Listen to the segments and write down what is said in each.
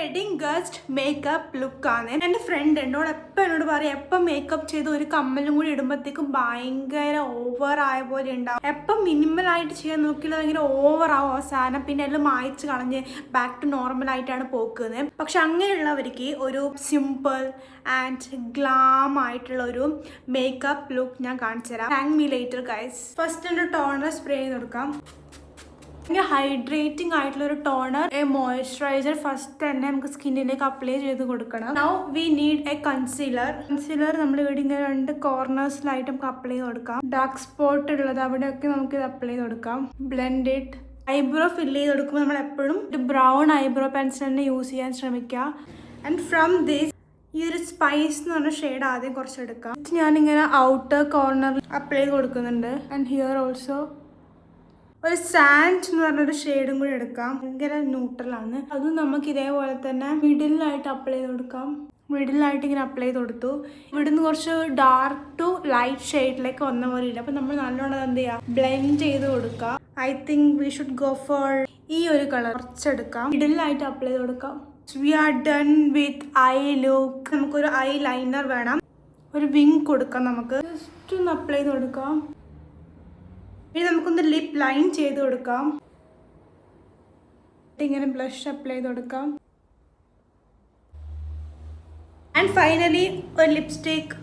Wedding guest makeup ലുക്കാണ്. എൻ്റെ front എന്നോട് എന്നോട് പറയും എപ്പം മേക്കപ്പ് ചെയ്ത് ഒരു കമ്മലും കൂടി ഇടുമ്പോഴത്തേക്കും ഭയങ്കര ഓവർ ആയ പോലെ ഉണ്ടാവും. എപ്പം മിനിമൽ ആയിട്ട് ചെയ്യാൻ നോക്കിയാൽ ഭയങ്കര ഓവർ ആവും അവസാനം. പിന്നെ എല്ലാം മായ്ച്ച് കളഞ്ഞ് ബാക്ക് ടു നോർമൽ ആയിട്ടാണ് പോക്കുന്നത്. പക്ഷെ അങ്ങനെയുള്ളവർക്ക് ഒരു സിമ്പിൾ ആൻഡ് ഗ്ലാം ആയിട്ടുള്ള ഒരു മേക്കപ്പ് ലുക്ക് ഞാൻ കാണിച്ചു തരാം. Thank me later guys. First എൻ്റെ ടോണർ സ്പ്രേ ചെയ്ത് കൊടുക്കാം. ഹൈഡ്രേറ്റിംഗ് ആയിട്ടുള്ള ഒരു ടോണർ, എ മോയ്സ്ചറൈസർ ഫസ്റ്റ് തന്നെ നമുക്ക് സ്കിന്നിലേക്ക് അപ്ലൈ ചെയ്ത് കൊടുക്കണം. Now we need A concealer. നമ്മൾ ഇവിടെ ഇങ്ങനെ 2 കോർണേഴ്സിലായിട്ട് നമുക്ക് അപ്ലൈ ചെയ്ത് കൊടുക്കാം. ഡാർക്ക് സ്പോട്ട് ഉള്ളത് അവിടെയൊക്കെ നമുക്ക് ഇത് അപ്ലൈ ചെയ്ത് കൊടുക്കാം. Blend it. ഐബ്രോ ഫില്ല് ചെയ്ത് കൊടുക്കുമ്പോൾ നമ്മൾ എപ്പോഴും ഒരു ബ്രൗൺ ഐബ്രോ പെൻസിൽ തന്നെ യൂസ് ചെയ്യാൻ ശ്രമിക്കുക. ആൻഡ് ഫ്രം ദിസ് ഈ ഒരു സ്പൈസ് എന്ന് പറഞ്ഞ ഷെയ്ഡ് ആദ്യം കുറച്ചെടുക്കാം. ഞാനിങ്ങനെ ഔട്ടർ കോർണറിൽ അപ്ലൈ ചെയ്ത് കൊടുക്കുന്നുണ്ട്. ആൻഡ് ഹിയർ ഓൾസോ ഒരു സാൻഡ് എന്ന് പറഞ്ഞൊരു ഷെയ്ഡും കൂടി എടുക്കാം. ഭയങ്കര ന്യൂട്രലാണ്. അതും നമുക്ക് ഇതേപോലെ തന്നെ മിഡിലായിട്ട് അപ്ലൈ ചെയ്ത് കൊടുക്കാം. മിഡിലായിട്ട് ഇങ്ങനെ അപ്ലൈ ചെയ്ത് കൊടുത്തു. ഇവിടുന്ന് കുറച്ച് ഡാർക്ക് ടു ലൈറ്റ് ഷെയ്ഡിലേക്ക് വന്ന പോലെ ഇല്ല. അപ്പം നമ്മൾ നല്ലോണം എന്ത് ചെയ്യുക, ബ്ലെൻഡ് ചെയ്ത് കൊടുക്കുക. I think we should go for ഈ ഒരു കളർ കുറച്ചെടുക്കാം. മിഡിലായിട്ട് അപ്ലൈ ചെയ്ത് കൊടുക്കാം. We are done with eye look. നമുക്കൊരു ഐ ലൈനർ വേണം. ഒരു വിങ് കൊടുക്കാം. നമുക്ക് ജസ്റ്റ് ഒന്ന് അപ്ലൈ ചെയ്ത് കൊടുക്കാം. ഇനി നമുക്കൊന്ന് ലിപ്പ് ലൈൻ ചെയ്ത് കൊടുക്കാം. ഇങ്ങനെ ബ്ലഷ് അപ്ലൈ ചെയ്ത് കൊടുക്കാം. ആൻഡ് ഫൈനലി ഒരു ലിപ്സ്റ്റിക്.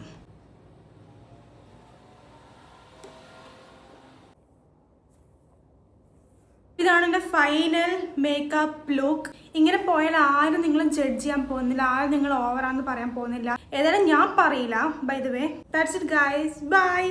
ഇതാണ് എൻ്റെ ഫൈനൽ മേക്കപ്പ് ലുക്ക്. ഇങ്ങനെ പോയാൽ ആരും നിങ്ങളെ ജഡ്ജ് ചെയ്യാൻ പോകുന്നില്ല, ആരും നിങ്ങൾ ഓവറാന്ന് പറയാൻ പോകുന്നില്ല. ഏതായാലും ഞാൻ പറയില്ല. By the way, that's it guys. By.